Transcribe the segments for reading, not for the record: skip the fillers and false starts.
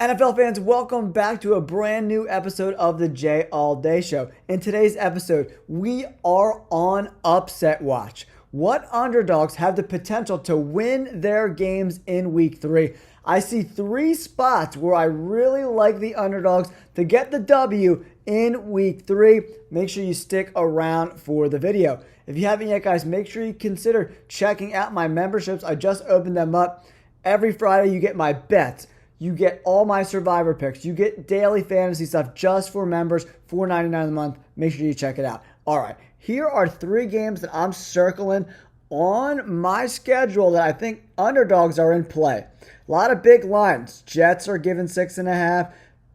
NFL fans, welcome back to a brand new episode of the J All Day Show. In today's episode, we are on upset watch. What underdogs have the potential to win their games in week 3? I see 3 spots where I really like the underdogs to get the W in week 3. Make sure you stick around for the video. If you haven't yet, guys, make sure you consider checking out my memberships. I just opened them up. Every Friday, you get my bets. You get all my survivor picks. You get daily fantasy stuff just for members, $4.99 a month. Make sure you check it out. All right, here are 3 games that I'm circling on my schedule that I think underdogs are in play. A lot of big lines. Jets are given 6.5.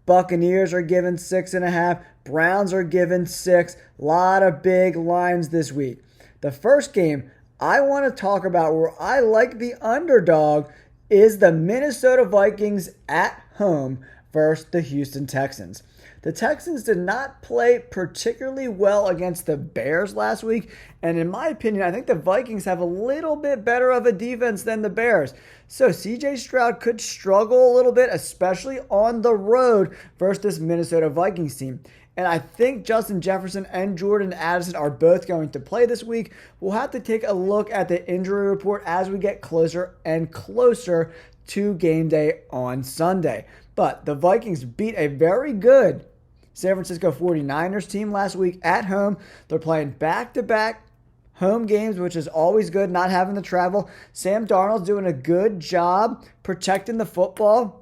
Buccaneers are given 6.5. Browns are given 6. A lot of big lines this week. The first game I want to talk about where I like the underdog is the Minnesota Vikings at home versus the Houston Texans. The Texans did not play particularly well against the Bears last week, and in my opinion, I think the Vikings have a little bit better of a defense than the Bears. So CJ Stroud could struggle a little bit, especially on the road versus this Minnesota Vikings team. And I think Justin Jefferson and Jordan Addison are both going to play this week. We'll have to take a look at the injury report as we get closer and closer to game day on Sunday. But the Vikings beat a very good San Francisco 49ers team last week at home. They're playing back-to-back home games, which is always good, not having to travel. Sam Darnold's doing a good job protecting the football.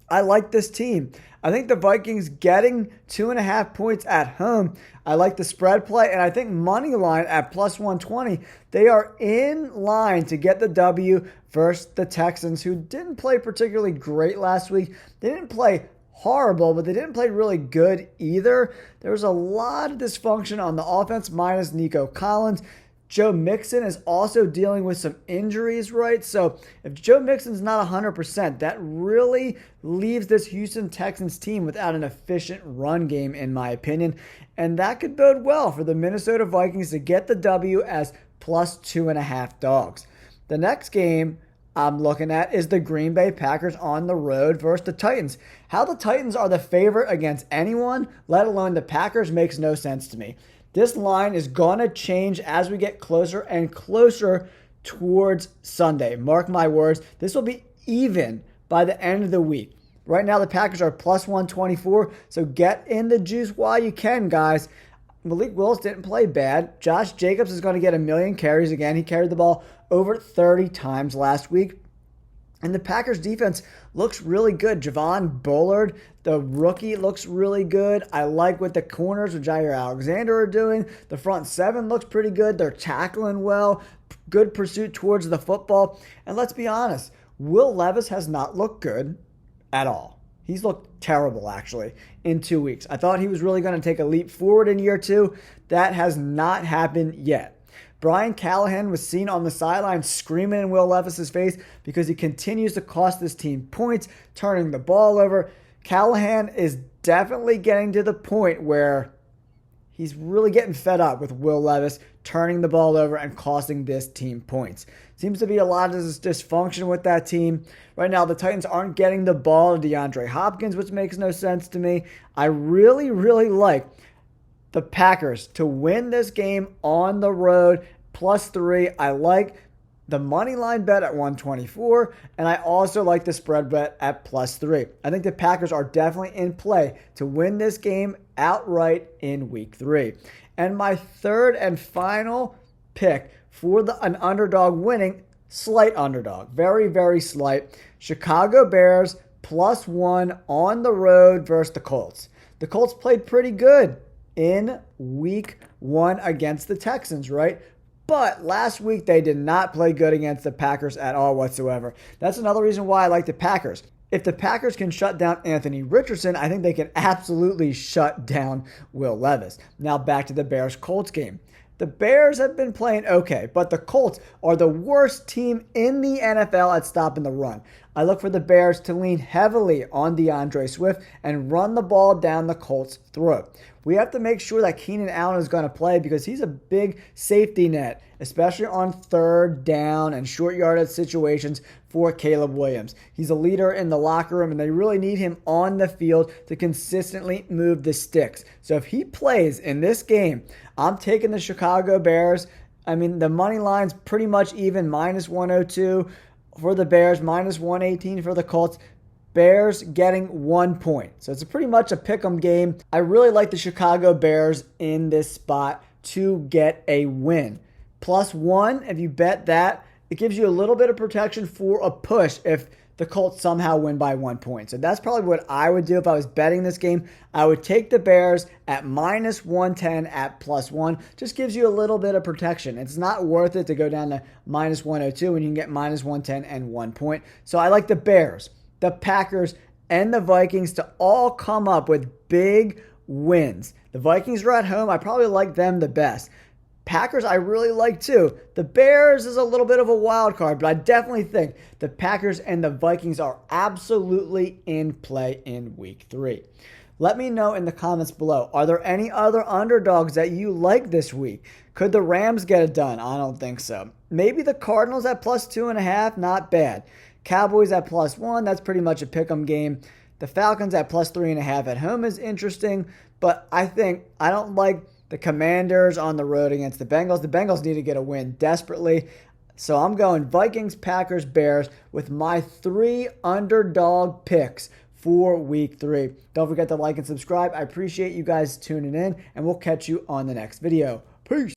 I like this team. I think the Vikings getting 2.5 points at home. I like the spread play, and I think money line at plus 120. They are in line to get the W versus the Texans, who didn't play particularly great last week. They didn't play horrible, but they didn't play really good either. There was a lot of dysfunction on the offense, minus Nico Collins. Joe Mixon is also dealing with some injuries, right? So if Joe Mixon's not 100%, that really leaves this Houston Texans team without an efficient run game, in my opinion. And that could bode well for the Minnesota Vikings to get the W as plus 2.5 dogs. The next game I'm looking at is the Green Bay Packers on the road versus the Titans. How the Titans are the favorite against anyone, let alone the Packers, makes no sense to me. This line is going to change as we get closer and closer towards Sunday. Mark my words, this will be even by the end of the week. Right now, the Packers are plus 124, so get in the juice while you can, guys. Malik Willis didn't play bad. Josh Jacobs is going to get 1 million carries again. He carried the ball over 30 times last week. And the Packers defense looks really good. Javon Bullard, the rookie, looks really good. I like what the corners with Jair Alexander are doing. The front 7 looks pretty good. They're tackling well. Good pursuit towards the football. And let's be honest, Will Levis has not looked good at all. He's looked terrible, actually, in 2 weeks. I thought he was really going to take a leap forward in year 2. That has not happened yet. Brian Callahan was seen on the sideline screaming in Will Levis's face because he continues to cost this team points, turning the ball over. Callahan is definitely getting to the point where he's really getting fed up with Will Levis turning the ball over and costing this team points. Seems to be a lot of dysfunction with that team. Right now, the Titans aren't getting the ball to DeAndre Hopkins, which makes no sense to me. I really, really like the Packers to win this game on the road, plus 3. I like the money line bet at 124, and I also like the spread bet at plus 3. I think the Packers are definitely in play to win this game outright in week 3. And my third and final pick for an underdog winning, slight underdog, very, very slight, Chicago Bears plus 1 on the road versus the Colts. The Colts played pretty good in week 1 against the Texans, right? But last week they did not play good against the Packers at all whatsoever. That's another reason why I like the Packers. If the Packers can shut down Anthony Richardson, I think they can absolutely shut down Will Levis. Now back to the Bears-Colts game. The Bears have been playing okay, but the Colts are the worst team in the NFL at stopping the run. I look for the Bears to lean heavily on DeAndre Swift and run the ball down the Colts' throat. We have to make sure that Keenan Allen is going to play because he's a big safety net, especially on third down and short yardage situations for Caleb Williams. He's a leader in the locker room, and they really need him on the field to consistently move the sticks. So if he plays in this game, I'm taking the Chicago Bears. I mean, the money line's pretty much even, -102 for the Bears, -118 for the Colts. Bears getting 1 point. So it's pretty much a pick'em game. I really like the Chicago Bears in this spot to get a win. +1, if you bet that, it gives you a little bit of protection for a push if the Colts somehow win by 1 point. So that's probably what I would do if I was betting this game. I would take the Bears at -110 at +1. Just gives you a little bit of protection. It's not worth it to go down to -102 when you can get -110 and 1 point. So I like the Bears, the Packers, and the Vikings to all come up with big wins. The Vikings are at home. I probably like them the best. Packers I really like too. The Bears is a little bit of a wild card, but I definitely think the Packers and the Vikings are absolutely in play in week 3. Let me know in the comments below. Are there any other underdogs that you like this week? Could the Rams get it done? I don't think so. Maybe the Cardinals at +2.5, not bad. Cowboys at +1, that's pretty much a pick'em game. The Falcons at +3.5 at home is interesting, but I don't like the Commanders on the road against the Bengals. The Bengals need to get a win desperately. So I'm going Vikings, Packers, Bears with my 3 underdog picks for week 3. Don't forget to like and subscribe. I appreciate you guys tuning in, and we'll catch you on the next video. Peace.